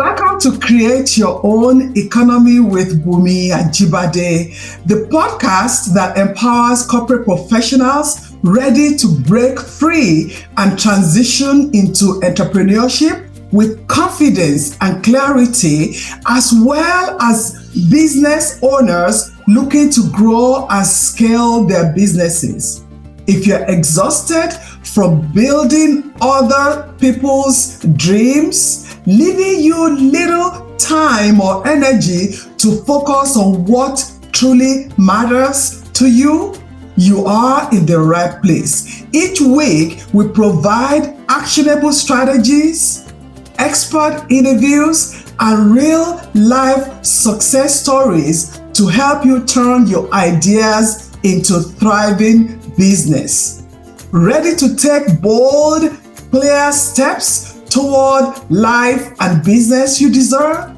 Welcome to Create Your Own Economy with Bunmi and Jibade, the podcast that empowers corporate professionals ready to break free and transition into entrepreneurship with confidence and clarity, as well as business owners looking to grow and scale their businesses. If you're exhausted from building other people's dreams, leaving you little time or energy to focus on what truly matters to you, you are in the right place. Each week, we provide actionable strategies, expert interviews, and real-life success stories to help you turn your ideas into thriving business. Ready to take bold, clear steps toward life and business you deserve?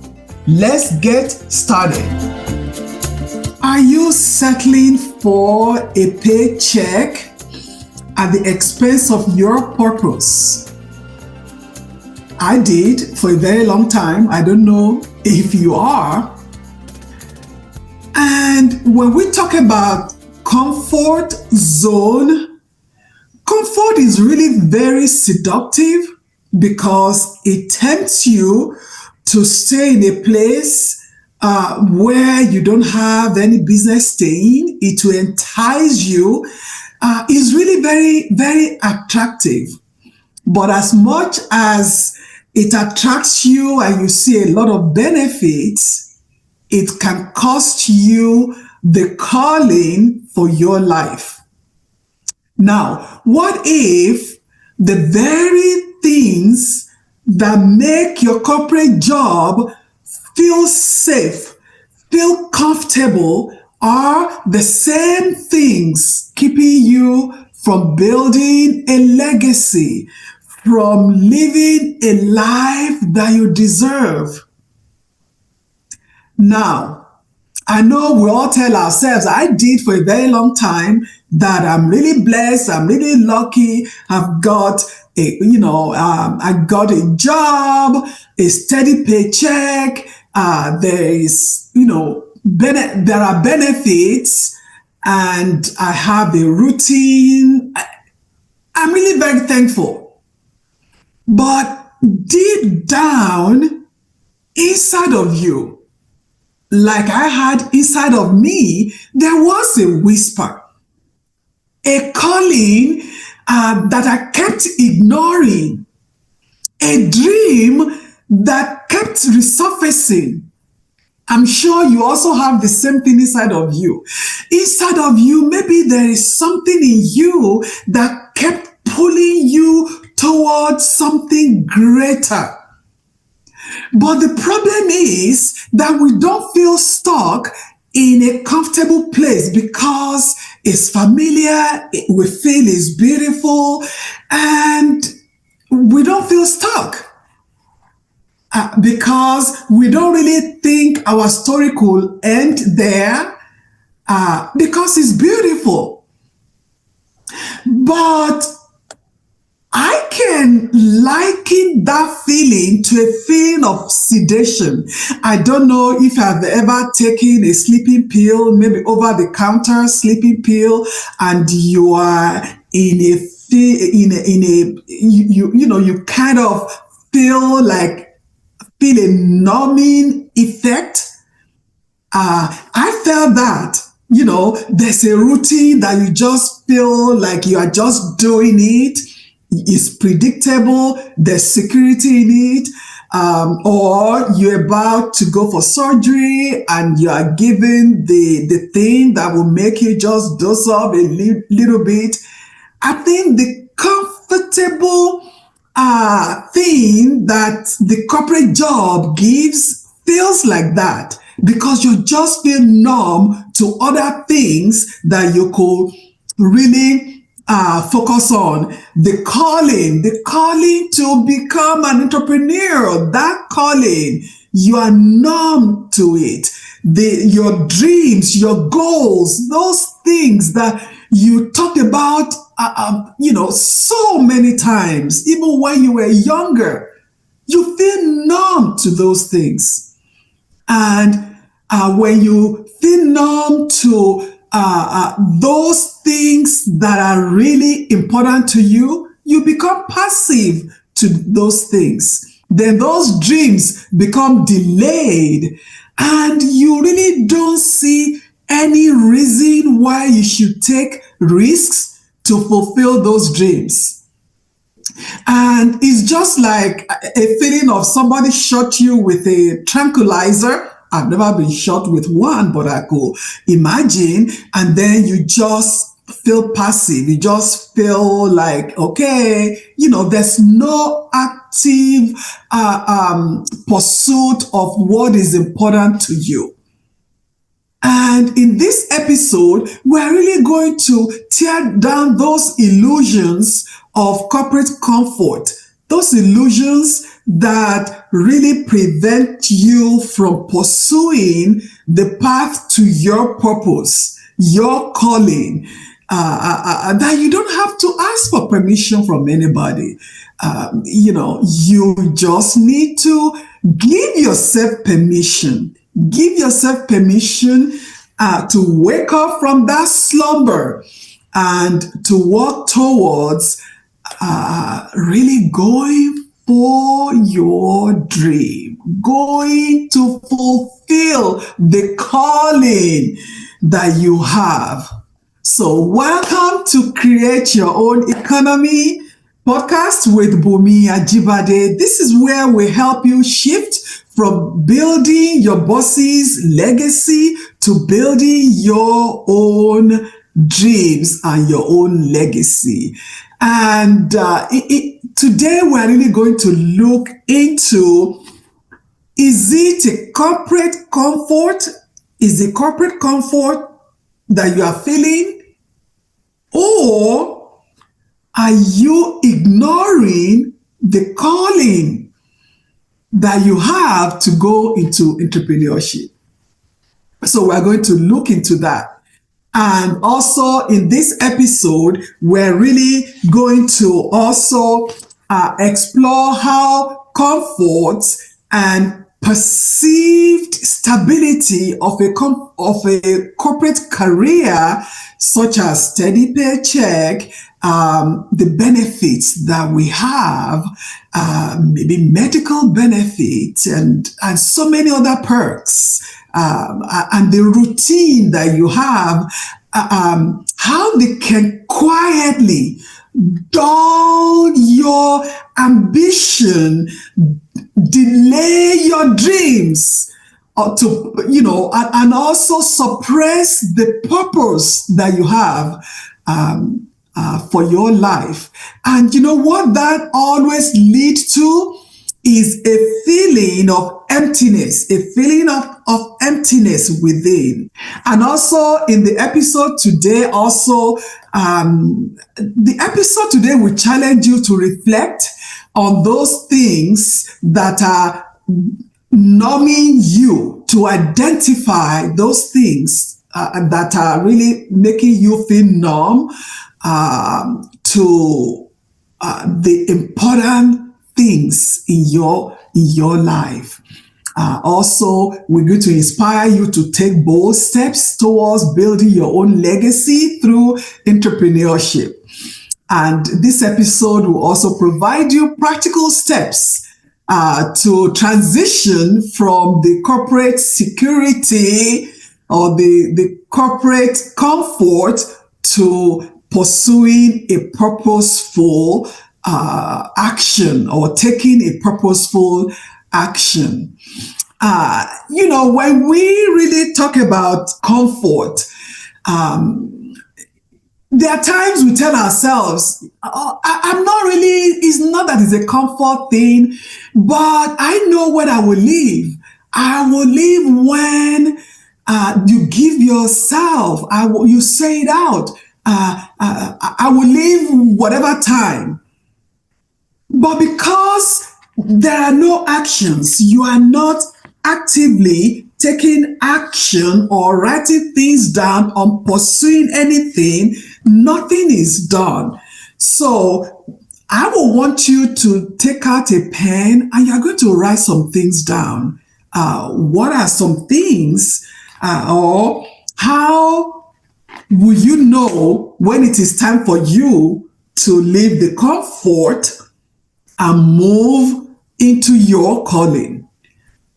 Let's get started. Are you settling for a paycheck at the expense of your purpose? I did for a very long time. I don't know if you are. And when we talk about comfort zone, comfort is really very seductive because it tempts you to stay in a place where you don't have any business staying. It will entice you. It's really very, very attractive. But as much as it attracts you and you see a lot of benefits, it can cost you the calling for your life. Now, what if the very things that make your corporate job feel safe, feel comfortable, are the same things keeping you from building a legacy, from living a life that you deserve? Now, I know we all tell ourselves, I did for a very long time, that I'm really blessed, I'm really lucky, I've got I got a job, a steady paycheck, there is, there are benefits, and I have a routine. I'm really very thankful. But deep down, inside of you, like I had inside of me, there was a whisper, a calling that I kept ignoring, a dream that kept resurfacing. I'm sure you also have the same thing inside of you. Inside of you, maybe there is something in you that kept pulling you towards something greater. But the problem is that we don't feel stuck in a comfortable place because it's familiar, we feel it's beautiful, and we don't feel stuck because we don't really think our story could end there because it's beautiful. But I can liken that feeling to a feeling of sedation. I don't know if I've ever taken a sleeping pill, maybe over the counter sleeping pill, and you are you kind of feel a numbing effect. I felt that. There's a routine that you just feel like you are just doing it. It's predictable, there's security in it, or you're about to go for surgery and you are given the thing that will make you just doze off a little bit. I think the comfortable thing that the corporate job gives feels like that because you just feel numb to other things that you could really focus on. The calling to become an entrepreneur, that calling, you are numb to it. Your dreams, your goals, those things that you talked about, so many times, even when you were younger, you feel numb to those things. And when you feel numb to those things that are really important to you, you become passive to those things. Then those dreams become delayed, and you really don't see any reason why you should take risks to fulfill those dreams. And it's just like a feeling of somebody shot you with a tranquilizer. I've never been shot with one, but I could imagine. And then you just feel passive. You just feel like, okay, there's no active pursuit of what is important to you. And in this episode, we're really going to tear down those illusions of corporate comfort, those illusions that really prevent you from pursuing the path to your purpose, your calling, that you don't have to ask for permission from anybody. You just need to give yourself permission. Give yourself permission to wake up from that slumber and to walk towards really going for your dream, going to fulfill the calling that you have. So welcome to Create Your Own Economy podcast with Bunmi Ajibade. This is where we help you shift from building your boss's legacy to building your own dreams and your own legacy. And today we're really going to look into, is it a corporate comfort? Is the corporate comfort that you are feeling? Or are you ignoring the calling that you have to go into entrepreneurship? So we're going to look into that. And also in this episode, we're really going to also explore how comfort and perceived stability of a corporate career, such as steady paycheck, the benefits that we have, maybe medical benefits and so many other perks, and the routine that you have, how they can quietly dull your ambition, delay your dreams, and also suppress the purpose that you have for your life. And you know what that always leads to is a feeling of emptiness, a feeling of emptiness within. And also in the episode today, the episode today will challenge you to reflect on those things that are numbing you, to identify those things that are really making you feel numb to the important things in your life. Also, we're going to inspire you to take bold steps towards building your own legacy through entrepreneurship. And this episode will also provide you practical steps to transition from the corporate security or the corporate comfort to pursuing a purposeful action or taking a purposeful action. When we really talk about comfort, there are times we tell ourselves, I'm not really, it's not that it's a comfort thing, but I know what I will live. I will live when you give yourself, you say it out, I will live whatever time. But because there are no actions, you are not actively taking action or writing things down on pursuing anything, nothing is done. So I will want you to take out a pen and you're going to write some things down. What are some things, or how will you know when it is time for you to leave the comfort and move into your calling?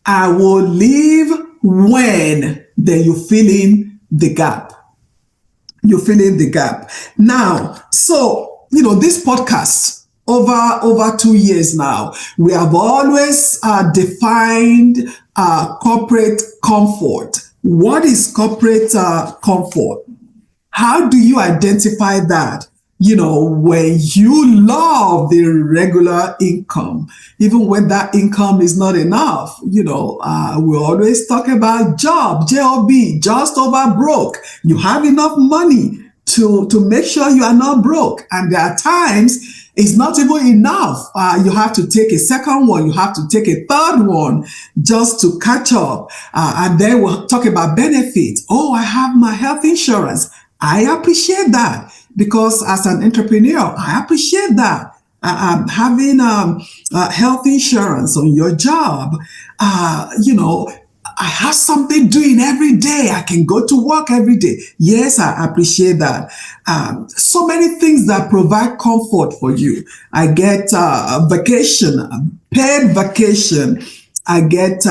I will leave when then you fill in the gap. You fill in the gap. Now, so, this podcast, over 2 years now, we have always defined corporate comfort. What is corporate comfort? How do you identify that? When you love the regular income, even when that income is not enough, we always talk about job, just over broke. You have enough money to make sure you are not broke. And there are times it's not even enough. You have to take a second one. You have to take a third one just to catch up. And then we'll talk about benefits. Oh, I have my health insurance. I appreciate that because as an entrepreneur, I appreciate that. Having health insurance on your job, I have something doing every day. I can go to work every day. Yes, I appreciate that. So many things that provide comfort for you. I get vacation, paid vacation. I get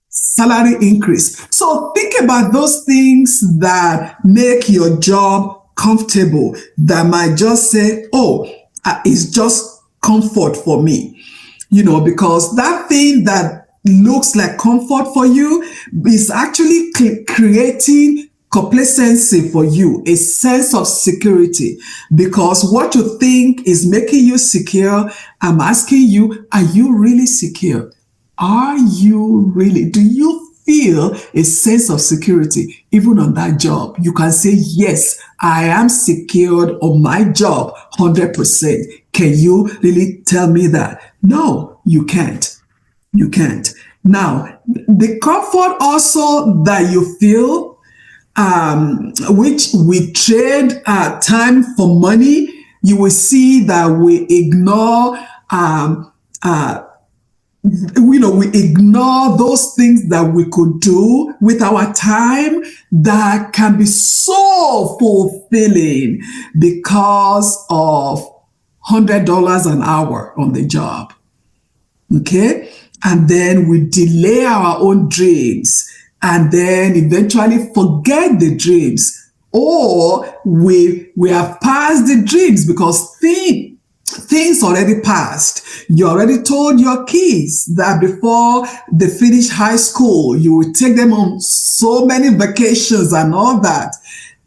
salary increase. So think about those things that make your job comfortable, that might just say, oh, it's just comfort for me, because that thing that looks like comfort for you is actually creating complacency for you, a sense of security, because what you think is making you secure, I'm asking you, are you really secure? Are you really? Do you feel a sense of security even on that job? You can say, yes, I am secured on my job 100%. Can you really tell me that? No, you can't. You can't. Now, the comfort also that you feel, which we trade time for money, you will see that we ignore we ignore those things that we could do with our time that can be so fulfilling because of $100 an hour on the job. Okay? And then we delay our own dreams and then eventually forget the dreams. Or we have passed the dreams because things already passed. You already told your kids that before they finish high school, you will take them on so many vacations and all that.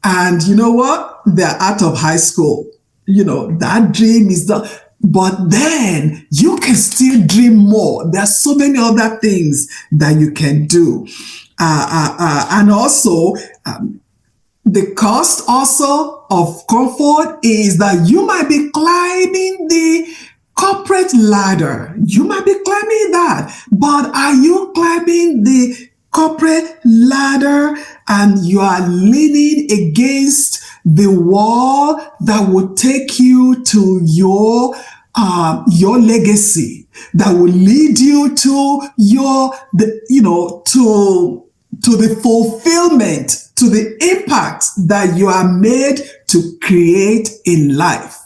And you know what? They're out of high school. That dream is done. But then you can still dream more. There are so many other things that you can do. And also, the cost also of comfort is that you might be climbing the corporate ladder. You might be climbing that. But are you climbing the corporate ladder and you are leaning against the wall that will take you to your legacy, that will lead you to to the fulfillment, to the impact that you are made to create in life.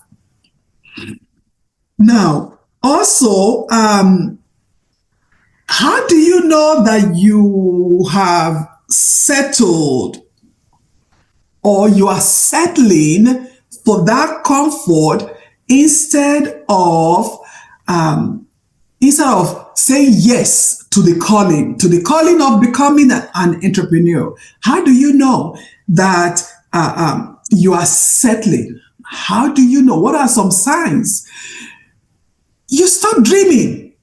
Now, also, how do you know that you have settled or you are settling for that comfort instead of saying yes to the calling of becoming an entrepreneur? How do you know that you are settling? How do you know? What are some signs? You stop dreaming.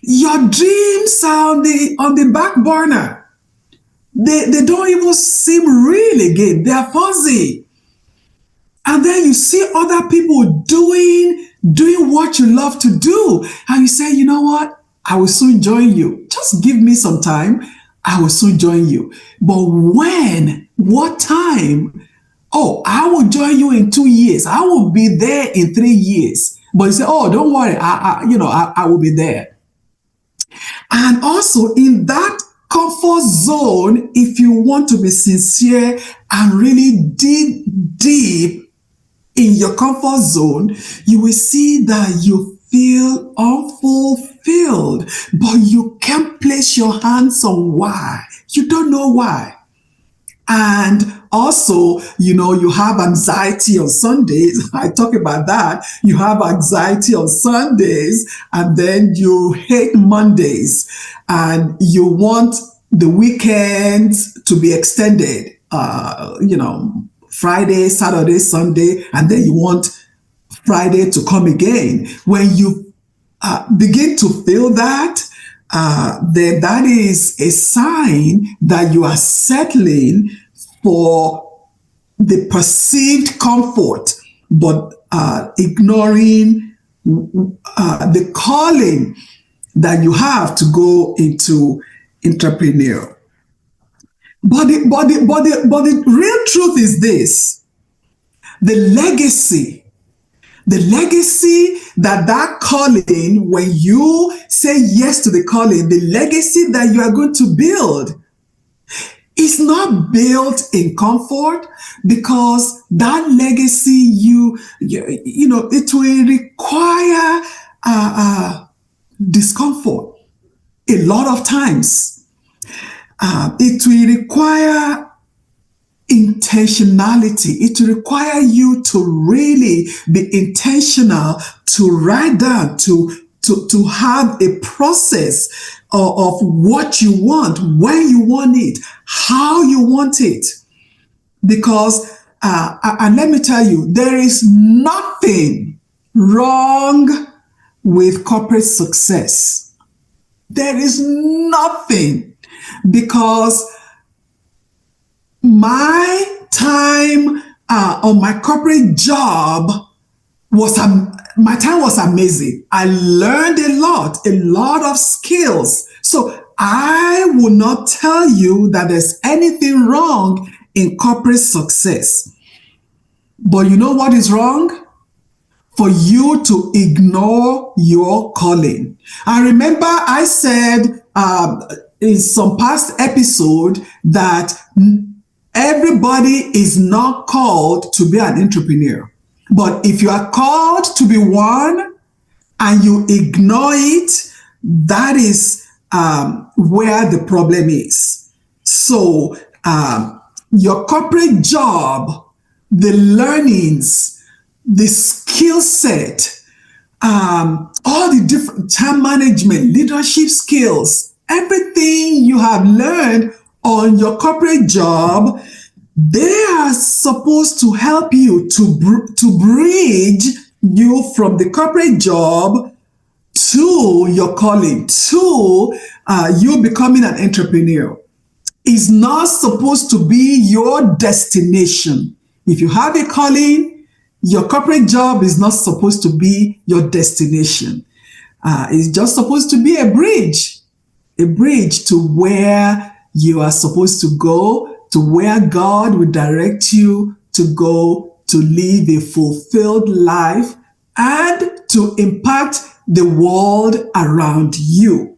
Your dreams are on the back burner. They don't even seem real again. They are fuzzy. And then you see other people doing what you love to do. And you say, you know what? I will soon join you. Just give me some time. I will soon join you. But when? What time? Oh, I will join you in 2 years. I will be there in 3 years. But you say, oh, don't worry, I will be there. And also in that comfort zone, if you want to be sincere and really dig deep in your comfort zone, you will see that you feel unfulfilled, but you can't place your hands on why. You don't know why. And also, you have anxiety on Sundays. I talk about that. You have anxiety on Sundays, and then you hate Mondays, and you want the weekends to be extended, Friday, Saturday, Sunday, and then you want Friday to come again. When you begin to feel that, then that is a sign that you are settling for the perceived comfort, but ignoring the calling that you have to go into entrepreneurial. But the real truth is this: the legacy that calling, when you say yes to the calling, the legacy that you are going to build is not built in comfort, because that legacy, it will require discomfort a lot of times. It will require intentionality. It will require you to really be intentional, to write down, to have a process of what you want, when you want it, how you want it. Because, and let me tell you, there is nothing wrong with corporate success. There is nothing, because my time on my corporate job was amazing. I learned a lot of skills. So I will not tell you that there's anything wrong in corporate success. But you know what is wrong? For you to ignore your calling. I remember I said in some past episode that everybody is not called to be an entrepreneur. But if you are called to be one and you ignore it, that is where the problem is. So your corporate job, the learnings, the skill set, all the different time management, leadership skills, everything you have learned on your corporate job, they are supposed to help you to bridge you from the corporate job to your calling, to you becoming an entrepreneur. It's not supposed to be your destination. If you have a calling, your corporate job is not supposed to be your destination. It's just supposed to be a bridge to where you are supposed to go, to where God will direct you to go, to live a fulfilled life and to impact the world around you.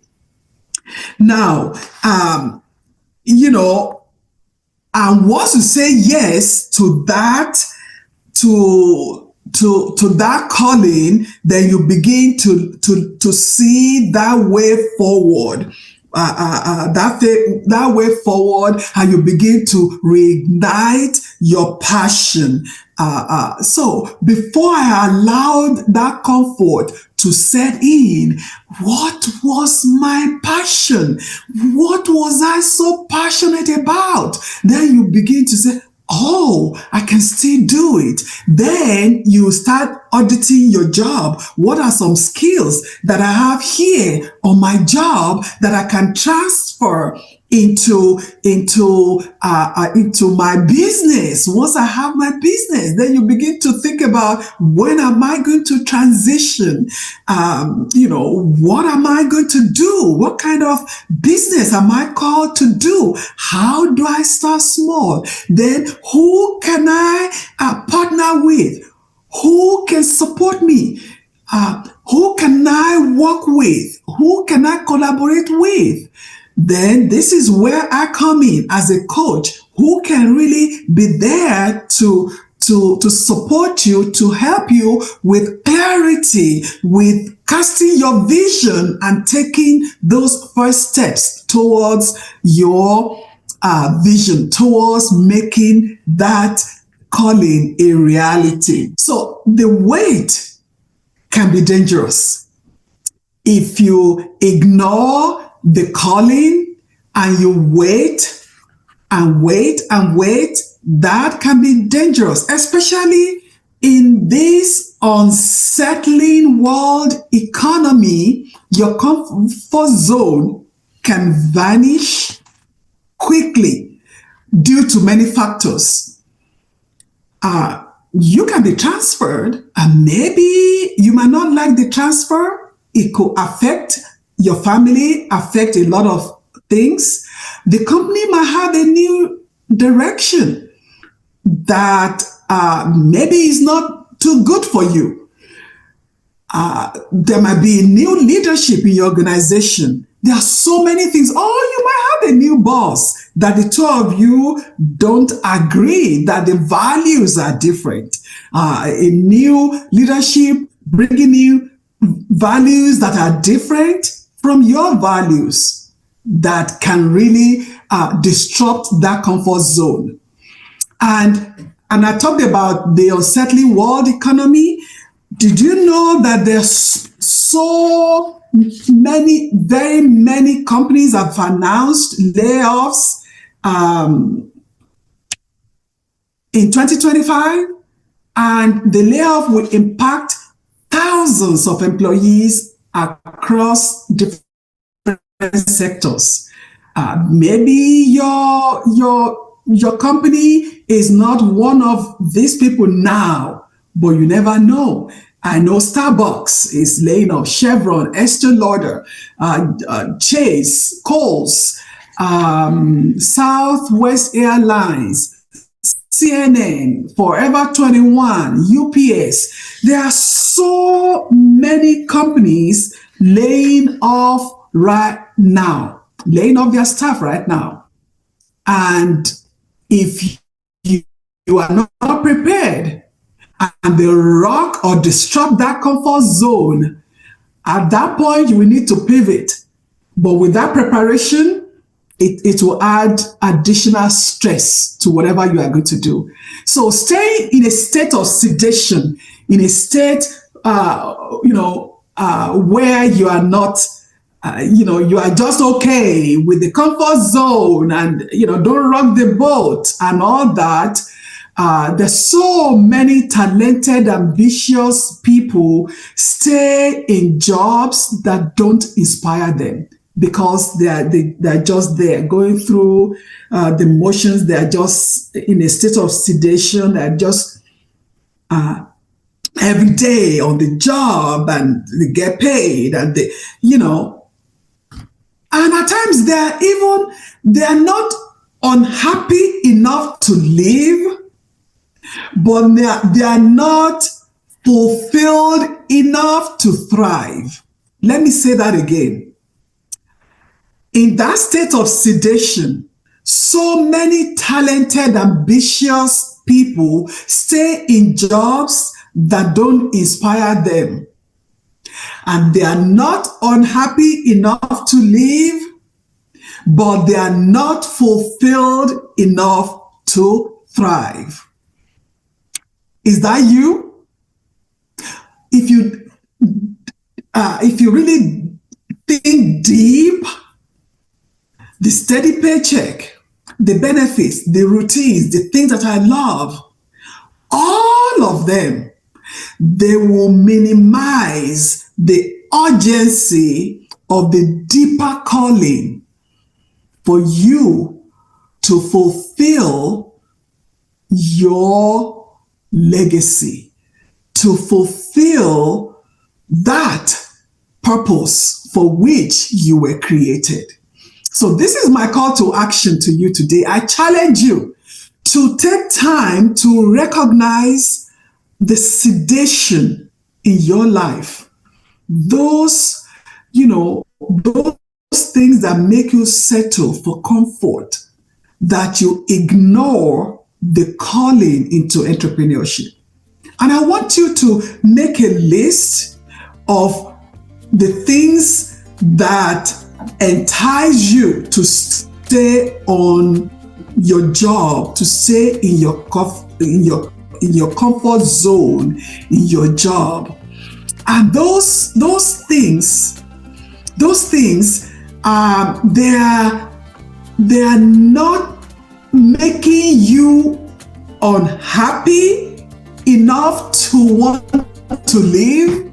Now, and once you say yes to that, to that calling, then you begin to see that way forward. That way forward, and you begin to reignite your passion. So before I allowed that comfort to set in, what was my passion? What was I so passionate about? Then you begin to say, oh, I can still do it. Then you start auditing your job. What are some skills that I have here on my job that I can transfer into my business? Once I have my business, then you begin to think about, when am I going to transition? What am I going to do? What kind of business am I called to do? How do I start small? Then who can I partner with? Who can support me? Who can I work with? Who can I collaborate with? Then this is where I come in as a coach who can really be there to support you, to help you with clarity, with casting your vision and taking those first steps towards your vision, towards making that calling a reality. So the wait can be dangerous. If you ignore the calling and you wait and wait and wait, that can be dangerous, especially in this unsettling world economy. Your comfort zone can vanish quickly due to many factors. You can be transferred, and maybe you might not like the transfer. It could affect your family, affect a lot of things. The company might have a new direction that maybe is not too good for you. There might be new leadership in your organization. There are so many things. You might have a new boss that the two of you don't agree, that the values are different. A new leadership bringing new values that are different from your values that can really disrupt that comfort zone. And I talked about the unsettling world economy. Did you know that there's so many, very many companies have announced layoffs in 2025, and the layoff will impact thousands of employees across different sectors. Maybe your company is not one of these people now, but you never know. I know Starbucks is laying off, Chevron, Estée Lauder, Chase, Kohl's, Southwest Airlines, CNN, Forever 21, UPS. There are so many companies laying off right now, laying off their staff right now. And if you are not prepared and they rock or disrupt that comfort zone, at that point you will need to pivot. But with that preparation, it will add additional stress to whatever you are going to do. So stay in a state of sedation, in a state, where you are not, you are just okay with the comfort zone and, don't rock the boat and all that. There's so many talented, ambitious people stay in jobs that don't inspire them, because they're just there going through the motions. They're just in a state of sedation. They're just every day on the job, and they get paid, and and at times they're not unhappy enough to live, but they are not fulfilled enough to thrive. Let me say that again. In that state of sedation, so many talented, ambitious people stay in jobs that don't inspire them. And they are not unhappy enough to live, but they are not fulfilled enough to thrive. Is that you? If you really think deep, the steady paycheck, the benefits, the routines, the things that I love, all of them, they will minimize the urgency of the deeper calling for you to fulfill your legacy, to fulfill that purpose for which you were created. So this is my call to action to you today. I challenge you to take time to recognize the sedation in your life. those, those things that make you settle for comfort, that you ignore the calling into entrepreneurship. And I want you to make a list of the things that entice you to stay on your job, to stay in your comfort zone in your job. And those things, they are not making you unhappy enough to want to live,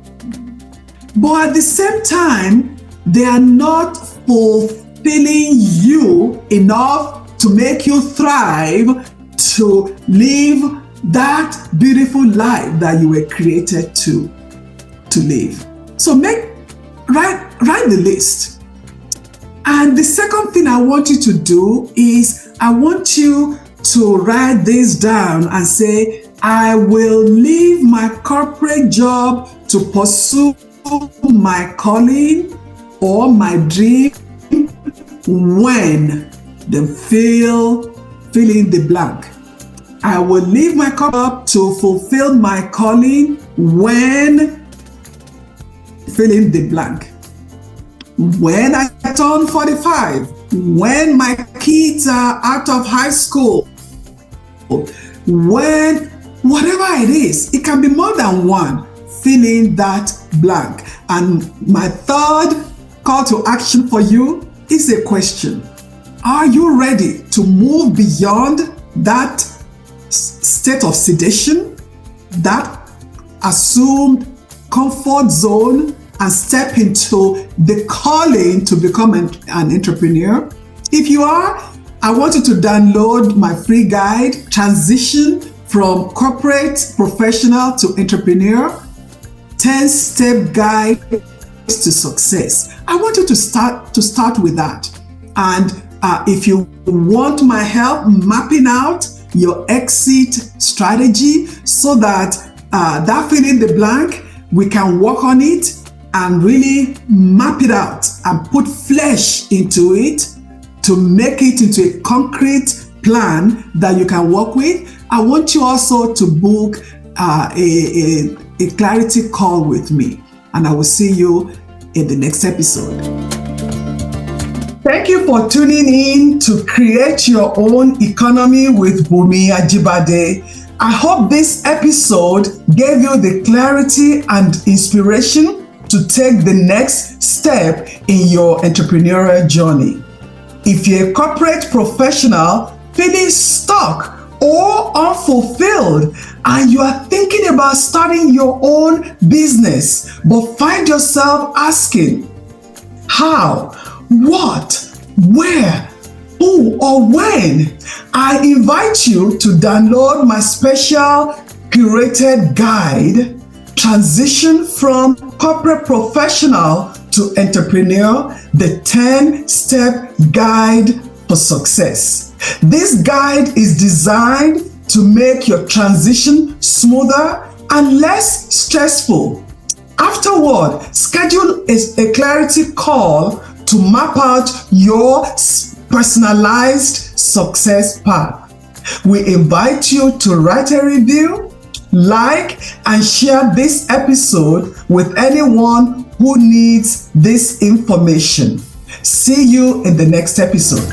but at the same time, they are not fulfilling you enough to make you thrive to live that beautiful life that you were created to live. So write the list. And the second thing I want you to do is I want you to write this down and say, I will leave my corporate job to pursue my calling or my dream when, then fill in the blank. I will leave my corporate job to fulfill my calling when, fill in the blank. When I turn 45, when my kids are out of high school, when, whatever it is, it can be more than one, fill in that blank. And my third call to action for you is a question. Are you ready to move beyond that state of sedation, that assumed comfort zone, and step into the calling to become an entrepreneur? If you are, I want you to download my free guide, Transition from Corporate Professional to Entrepreneur, 10-step guide to success. I want you to start with that. And if you want my help mapping out your exit strategy so that that fill in the blank, we can work on it and really map it out and put flesh into it to make it into a concrete plan that you can work with. I want you also to book a clarity call with me, and I will see you in the next episode. Thank you for tuning in to Create Your Own Economy with Bunmi Ajibade. I hope this episode gave you the clarity and inspiration to take the next step in your entrepreneurial journey. If you're a corporate professional feeling stuck or unfulfilled, and you are thinking about starting your own business, but find yourself asking, how, what, where, who, or when, I invite you to download my special curated guide, Transition from Corporate Professional to Entrepreneur, the 10-step guide for success. This guide is designed to make your transition smoother and less stressful. Afterward, schedule a clarity call to map out your personalized success path. We invite you to write a review, like, and share this episode with anyone who needs this information. See you in the next episode.